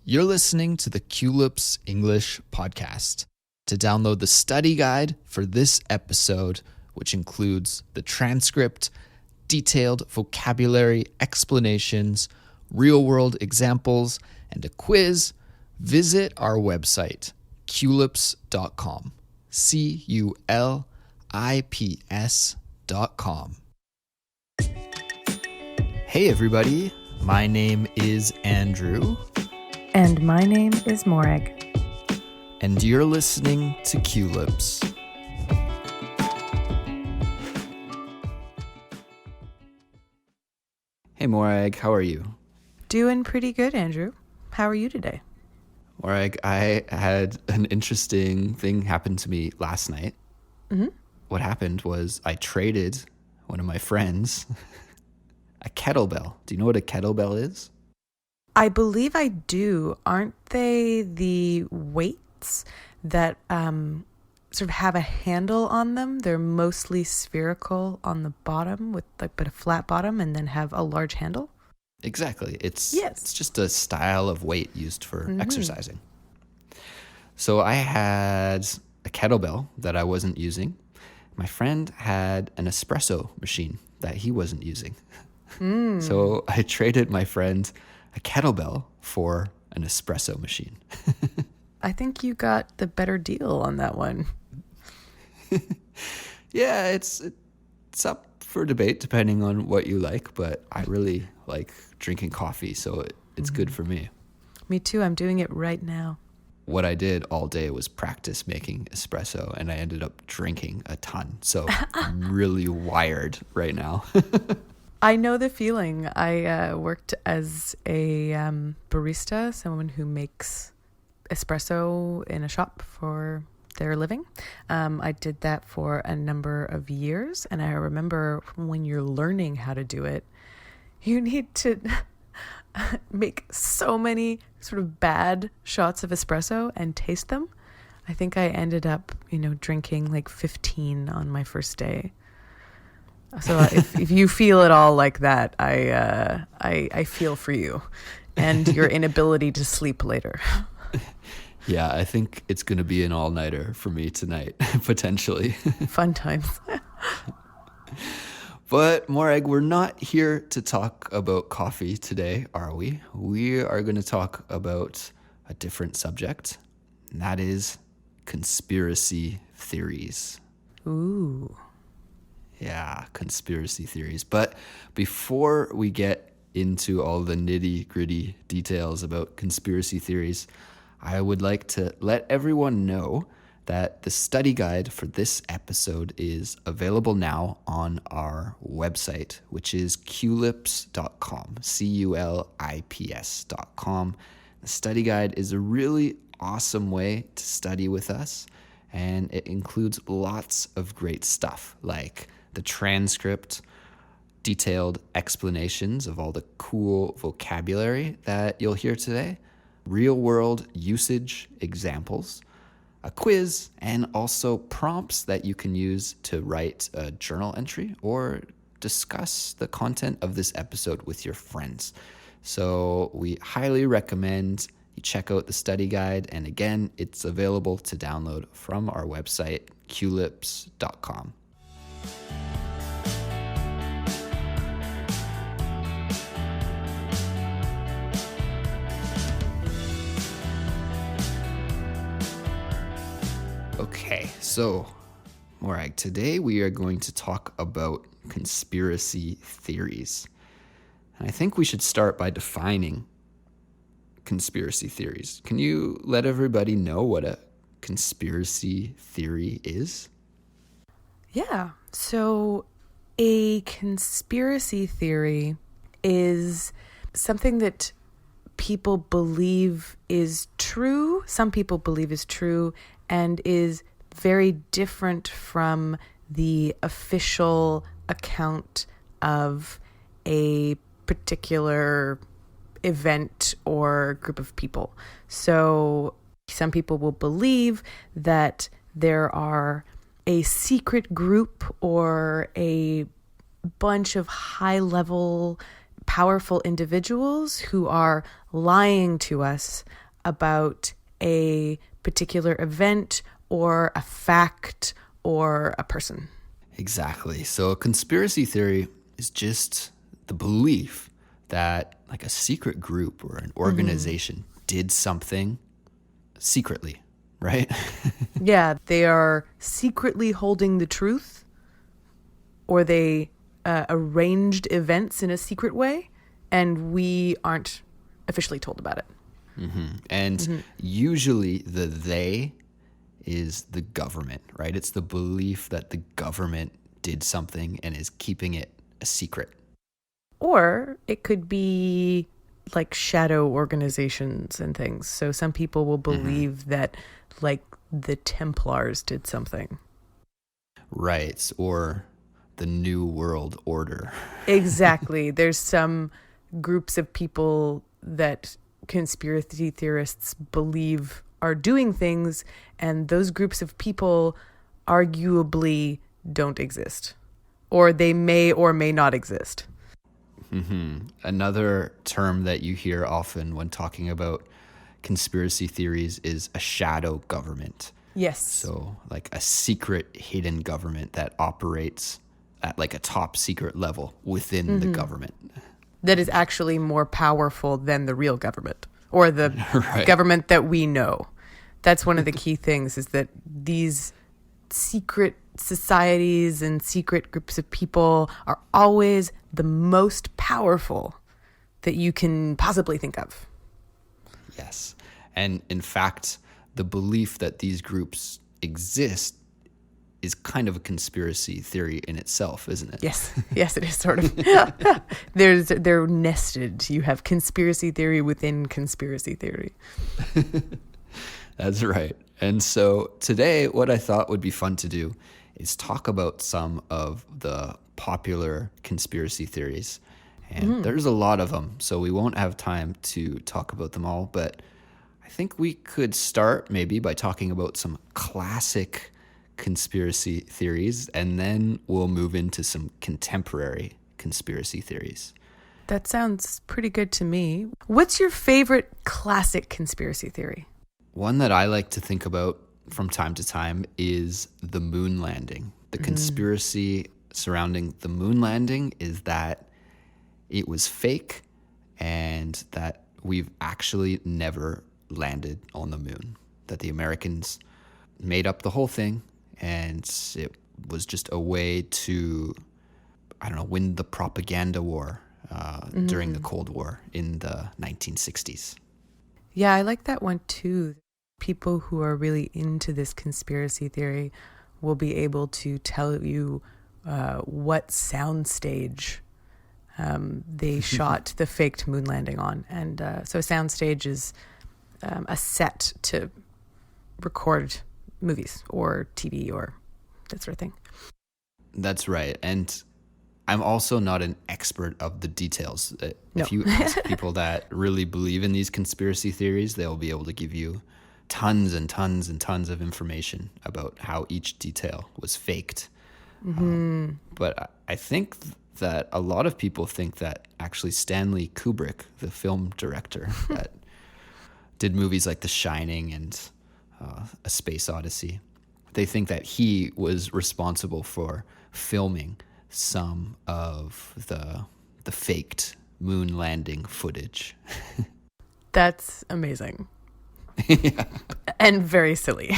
You're listening to the Culips English Podcast. To download the study guide for this episode, which includes the transcript, detailed vocabulary explanations, real-world examples, and a quiz, visit our website, culips.com. CULIPS.com. Hey everybody, my name is Andrew. And my name is Morag. And you're listening to Culips. Hey Morag, how are you? Doing pretty good, Andrew. How are you today? Morag, I had an interesting thing happen to me last night. Mm-hmm. What happened was I traded one of my friends a kettlebell. Do you know what a kettlebell is? I believe I do. Aren't they the weights that sort of have a handle on them? They're mostly spherical on the bottom with but a flat bottom, and then have a large handle? Exactly. Yes. It's just a style of weight used for exercising. So I had a kettlebell that I wasn't using. My friend had an espresso machine that he wasn't using. So I traded my friend a kettlebell for an espresso machine. I think you got the better deal on that one. Yeah, it's up for debate depending on what you like, but I really like drinking coffee, so it's good for me. Me too. I'm doing it right now. What I did all day was practice making espresso, and I ended up drinking a ton. So I'm really wired right now. I know the feeling. I worked as a barista, someone who makes espresso in a shop for their living. I did that for a number of years, and I remember when you're learning how to do it, you need to make so many sort of bad shots of espresso and taste them. I think I ended up, drinking like 15 on my first day. So if you feel it all like that, I feel for you and your inability to sleep later. Yeah, I think it's going to be an all-nighter for me tonight, potentially. Fun times. But Morag, we're not here to talk about coffee today, are we? We are going to talk about a different subject, and that is conspiracy theories. Ooh. Yeah, conspiracy theories. But before we get into all the nitty-gritty details about conspiracy theories, I would like to let everyone know that the study guide for this episode is available now on our website, which is culips.com, CULIPS.com. The study guide is a really awesome way to study with us, and it includes lots of great stuff like the transcript, detailed explanations of all the cool vocabulary that you'll hear today, real-world usage examples, a quiz, and also prompts that you can use to write a journal entry or discuss the content of this episode with your friends. So we highly recommend you check out the study guide, and again, it's available to download from our website, culips.com. Okay, so Morag, today we are going to talk about conspiracy theories. And I think we should start by defining conspiracy theories. Can you let everybody know what a conspiracy theory is? Yeah. So a conspiracy theory is something that people believe is true, some people believe is true, and is very different from the official account of a particular event or group of people. So some people will believe that there are a secret group or a bunch of high-level powerful individuals who are lying to us about a particular event or a fact or a person. Exactly. So a conspiracy theory is just the belief that like a secret group or an organization did something secretly, right? Yeah, they are secretly holding the truth, or they arranged events in a secret way, and we aren't officially told about it. And usually the they is the government, right? It's the belief that the government did something and is keeping it a secret. Or it could be like shadow organizations and things. So some people will believe that like the Templars did something. Right. Or the New World Order. Exactly. There's some groups of people that conspiracy theorists believe are doing things, and those groups of people arguably don't exist. Or they may or may not exist. Another term that you hear often when talking about conspiracy theories is a shadow government. Yes. So like a secret hidden government that operates at like a top secret level within the government. That is actually more powerful than the real government or the Right. government that we know. That's one of the key things, is that these secret societies and secret groups of people are always the most powerful that you can possibly think of. Yes. And in fact, the belief that these groups exist is kind of a conspiracy theory in itself, isn't it? Yes, yes, it is sort of. They're nested. You have conspiracy theory within conspiracy theory. That's right. And so today, what I thought would be fun to do is talk about some of the popular conspiracy theories. And there's a lot of them, so we won't have time to talk about them all. But I think we could start maybe by talking about some classic conspiracy theories, and then we'll move into some contemporary conspiracy theories. That sounds pretty good to me. What's your favorite classic conspiracy theory? One that I like to think about from time to time is the moon landing. The conspiracy surrounding the moon landing is that it was fake and that we've actually never landed on the moon, that the Americans made up the whole thing and it was just a way to, I don't know, win the propaganda war during the Cold War in the 1960s. Yeah, I like that one too. People who are really into this conspiracy theory will be able to tell you what soundstage they shot the faked moon landing on. And so a soundstage is a set to record movies or TV or that sort of thing. That's right. And I'm also not an expert of the details. No. If you ask people that really believe in these conspiracy theories, they'll be able to give you tons and tons and tons of information about how each detail was faked. But I think that a lot of people think that actually Stanley Kubrick, the film director that did movies like The Shining and A Space Odyssey, they think that he was responsible for filming some of the faked moon landing footage. That's amazing. Yeah. And very silly.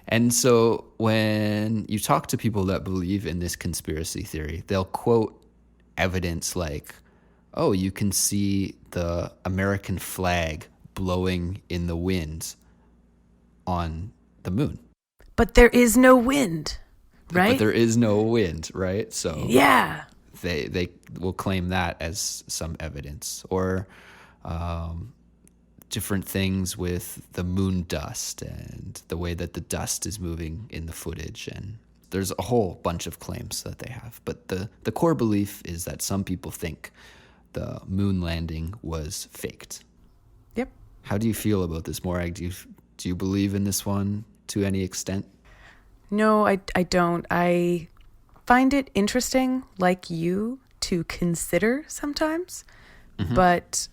And so when you talk to people that believe in this conspiracy theory, they'll quote evidence like, oh, you can see the American flag blowing in the wind on the moon. But there is no wind, right? But there is no wind, right? So yeah. they will claim that as some evidence. Or different things with the moon dust and the way that the dust is moving in the footage. And there's a whole bunch of claims that they have. But the core belief is that some people think the moon landing was faked. Yep. How do you feel about this, Morag? Do you believe in this one to any extent? No, I don't. I find it interesting, like you, to consider sometimes, but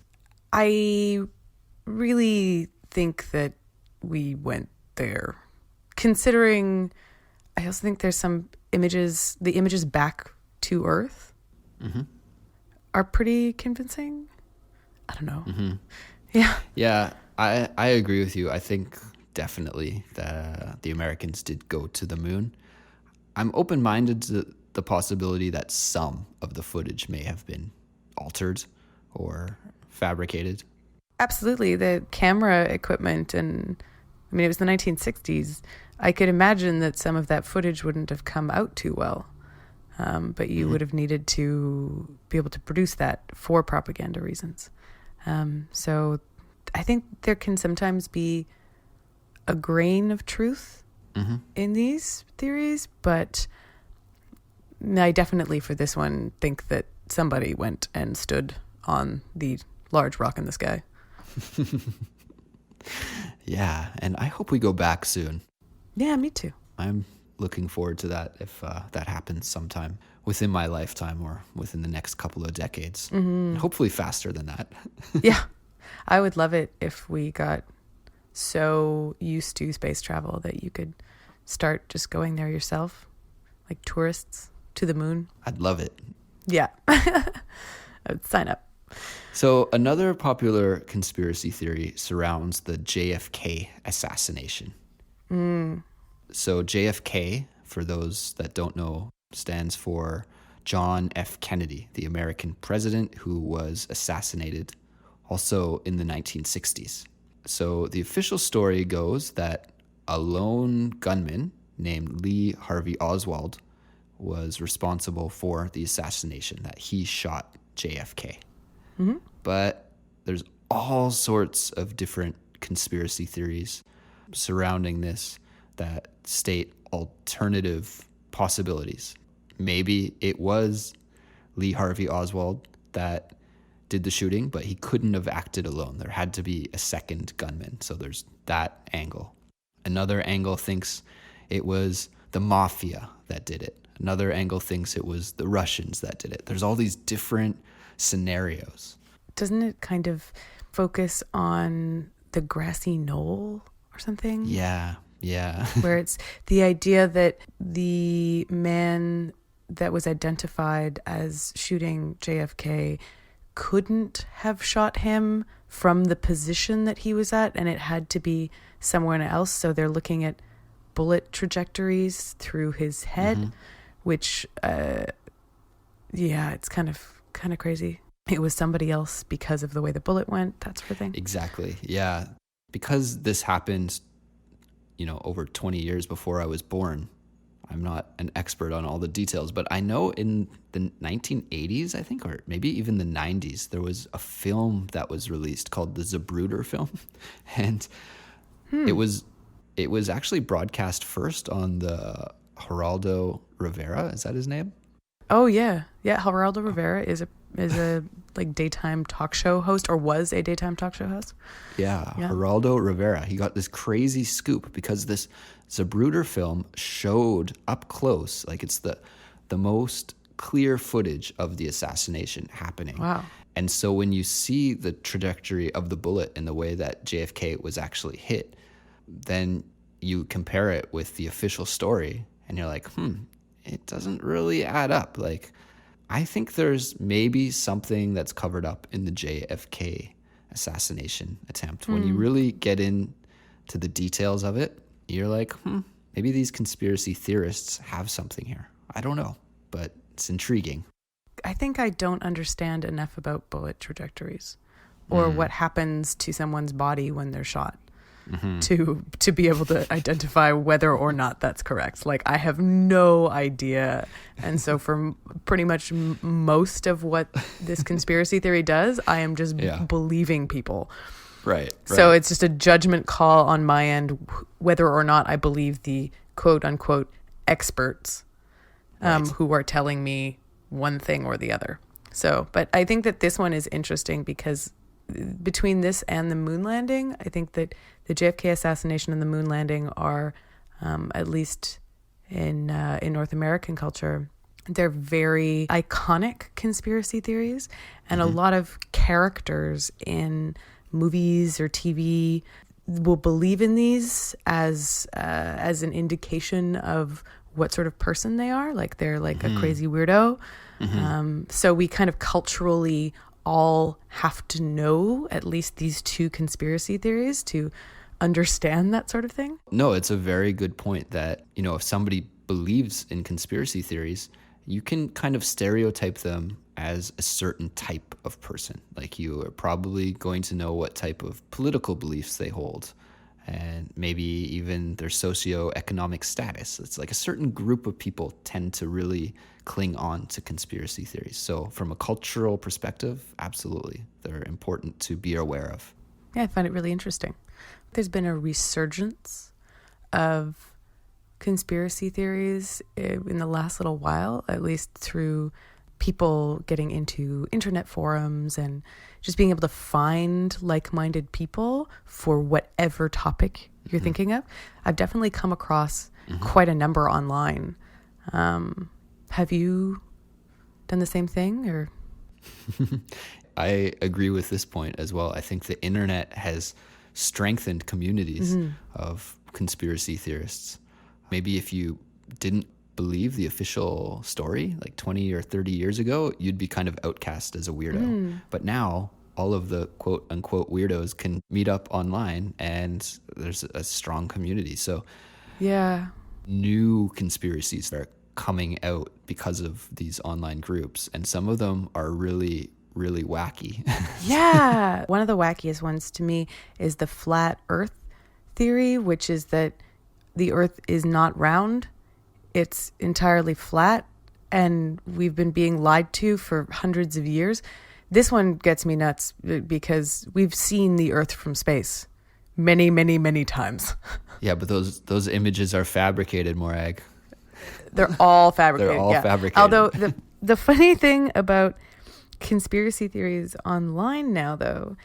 I really think that we went there. Considering, I also think there's some images, the images back to Earth are pretty convincing. I don't know. Yeah. Yeah, I agree with you. I think definitely that the Americans did go to the moon. I'm open-minded to the possibility that some of the footage may have been altered or fabricated. Absolutely. The camera equipment, and I mean, it was the 1960s. I could imagine that some of that footage wouldn't have come out too well. But you would have needed to be able to produce that for propaganda reasons. So I think there can sometimes be a grain of truth in these theories, but I definitely, for this one, think that somebody went and stood on the large rock in the sky. Yeah, and I hope we go back soon. Yeah, me too. I'm looking forward to that if that happens sometime within my lifetime or within the next couple of decades. And hopefully faster than that. Yeah, I would love it if we got so used to space travel that you could start just going there yourself, like tourists to the moon. I'd love it. Yeah. I would sign up. So another popular conspiracy theory surrounds the JFK assassination. So JFK, for those that don't know, stands for John F. Kennedy, the American president who was assassinated also in the 1960s. So the official story goes that a lone gunman named Lee Harvey Oswald was responsible for the assassination, that he shot JFK. But there's all sorts of different conspiracy theories surrounding this that state alternative possibilities. Maybe it was Lee Harvey Oswald that did the shooting, but he couldn't have acted alone. There had to be a second gunman. So there's that angle. Another angle thinks it was the mafia that did it. Another angle thinks it was the Russians that did it. There's all these different scenarios. Doesn't it kind of focus on the grassy knoll or something? Yeah. Where it's the idea that the man that was identified as shooting JFK couldn't have shot him from the position that he was at, and it had to be somewhere else. So they're looking at bullet trajectories through his head, which, it's kind of crazy. It was somebody else because of the way the bullet went, that sort of thing. Exactly. Yeah. Because this happened, over 20 years before I was born. I'm not an expert on all the details, but I know in the 1980s, I think, or maybe even the 90s, there was a film that was released called the Zapruder film. And it was actually broadcast first on the Geraldo Rivera. Is that his name? Oh, yeah. Yeah, Geraldo Rivera is a like daytime talk show host, or was a daytime talk show host. Yeah, Geraldo Rivera. He got this crazy scoop because this Zapruder film showed up close, like it's the most clear footage of the assassination happening. Wow. And so when you see the trajectory of the bullet and the way that JFK was actually hit, then you compare it with the official story and you're like, it doesn't really add up. Like, I think there's maybe something that's covered up in the JFK assassination attempt. When you really get into the details of it, you're like, maybe these conspiracy theorists have something here. I don't know, but it's intriguing. I think I don't understand enough about bullet trajectories or what happens to someone's body when they're shot to be able to identify whether or not that's correct. Like, I have no idea. And so for pretty much most of what this conspiracy theory does, I am just believing people. Right. So it's just a judgment call on my end whether or not I believe the quote unquote experts who are telling me one thing or the other. So, but I think that this one is interesting because between this and the moon landing, I think that the JFK assassination and the moon landing are, at least in North American culture, They're very iconic conspiracy theories, and a lot of characters in movies or TV will believe in these as an indication of what sort of person they are. Like they're like a crazy weirdo. So we kind of culturally all have to know at least these two conspiracy theories to understand that sort of thing. No, it's a very good point that, if somebody believes in conspiracy theories, you can kind of stereotype them as a certain type of person. Like you are probably going to know what type of political beliefs they hold and maybe even their socioeconomic status. It's like a certain group of people tend to really cling on to conspiracy theories. So from a cultural perspective, absolutely, they're important to be aware of. Yeah, I find it really interesting. There's been a resurgence of conspiracy theories in the last little while, at least through people getting into internet forums and just being able to find like-minded people for whatever topic you're thinking of. I've definitely come across quite a number online. Have you done the same thing, or? I agree with this point as well. I think the internet has strengthened communities of conspiracy theorists. Maybe if you didn't believe the official story like 20 or 30 years ago, you'd be kind of outcast as a weirdo. But now all of the quote unquote weirdos can meet up online and there's a strong community. So yeah, new conspiracies are coming out because of these online groups, and some of them are really, really wacky. Yeah. One of the wackiest ones to me is the flat earth theory, which is that the earth is not round. It's entirely flat, and we've been being lied to for hundreds of years. This one gets me nuts because we've seen the earth from space many, many, many times. Yeah, but those images are fabricated, Morag. They're all fabricated. They're all fabricated. Although the funny thing about conspiracy theories online now, though,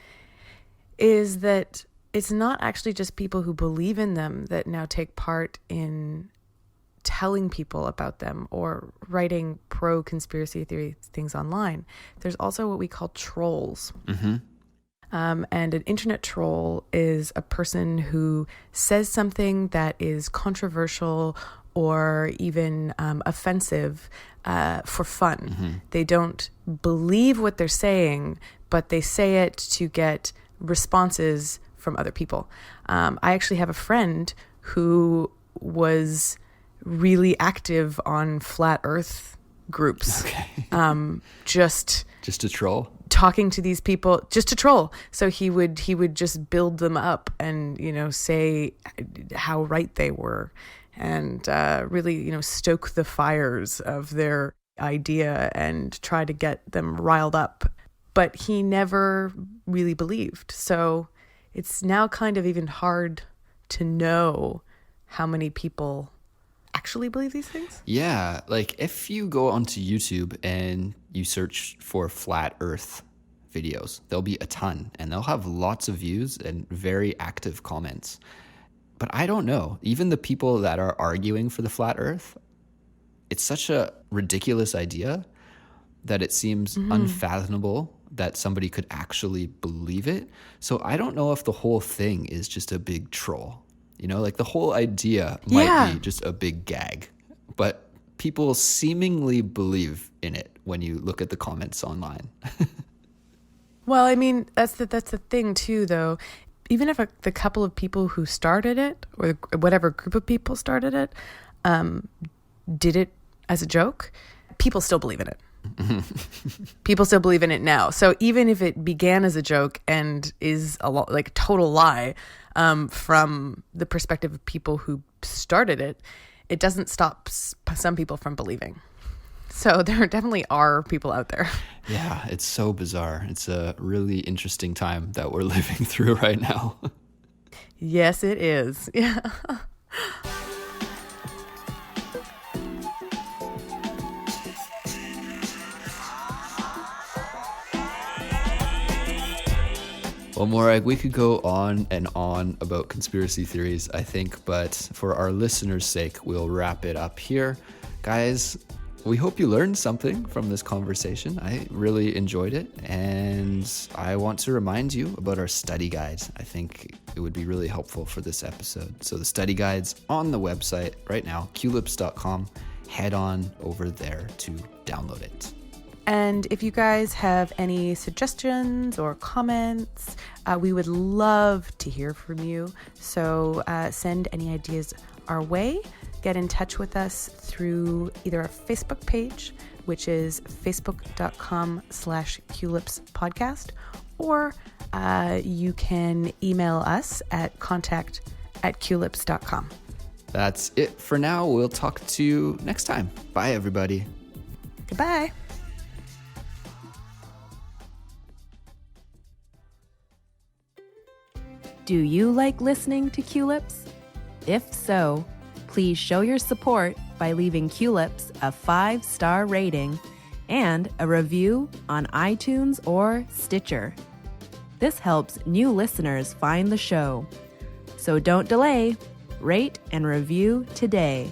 is that it's not actually just people who believe in them that now take part in telling people about them or writing pro-conspiracy theory things online. There's also what we call trolls. And an internet troll is a person who says something that is controversial or even offensive for fun. They don't believe what they're saying, but they say it to get responses from other people. I actually have a friend who was really active on flat earth groups. Okay. Just a troll? Talking to these people just to troll. So he would just build them up and, say how right they were and really, stoke the fires of their idea and try to get them riled up. But he never really believed. So it's now kind of even hard to know how many people actually believe these things. Yeah, like if you go onto YouTube and you search for flat earth videos, there'll be a ton and they'll have lots of views and very active comments. But I don't know, even the people that are arguing for the flat earth, it's such a ridiculous idea that it seems unfathomable that somebody could actually believe it. So I don't know if the whole thing is just a big troll. Like the whole idea might be just a big gag, but people seemingly believe in it when you look at the comments online. Well, I mean, that's the thing too, though. Even if the couple of people who started it, or whatever group of people started it, did it as a joke, people still believe in it. People still believe in it now. So even if it began as a joke and is like a total lie from the perspective of people who started it, it doesn't stop some people from believing. So there definitely are people out there. Yeah, it's so bizarre. It's a really interesting time that we're living through right now. Yes, it is. Yeah. Well, Morag, we could go on and on about conspiracy theories, I think, but for our listeners' sake, we'll wrap it up here. Guys, we hope you learned something from this conversation. I really enjoyed it, and I want to remind you about our study guides. I think it would be really helpful for this episode. So the study guide's on the website right now, culips.com. Head on over there to download it. And if you guys have any suggestions or comments, we would love to hear from you. So send any ideas our way. Get in touch with us through either our Facebook page, which is facebook.com/culipspodcast, or you can email us at contact@culips.com. That's it for now. We'll talk to you next time. Bye, everybody. Goodbye. Do you like listening to Culips? If so, please show your support by leaving Culips a 5-star rating and a review on iTunes or Stitcher. This helps new listeners find the show. So don't delay. Rate and review today.